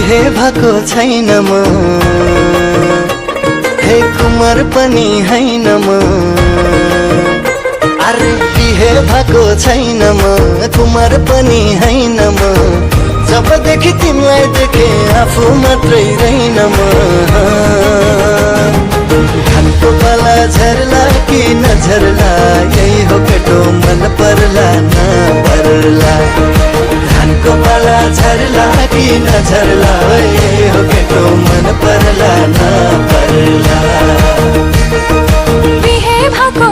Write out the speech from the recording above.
बिहे भएको छैन म, हे कुमार पनि हैन म। अरे बिहे भएको छैन म, कुमार पनि हैन म। जबदेखि तिमीलाई देखे आफू मात्रै रहेन म। धानको पाला झर्ला कि नझर्ला, यही हो केटो मन पर्ला नपर्ला। धानको पाला झर्ला कि नझर्ला, यही हो केटो मन पर्ला नपर्ला। बिहे भएको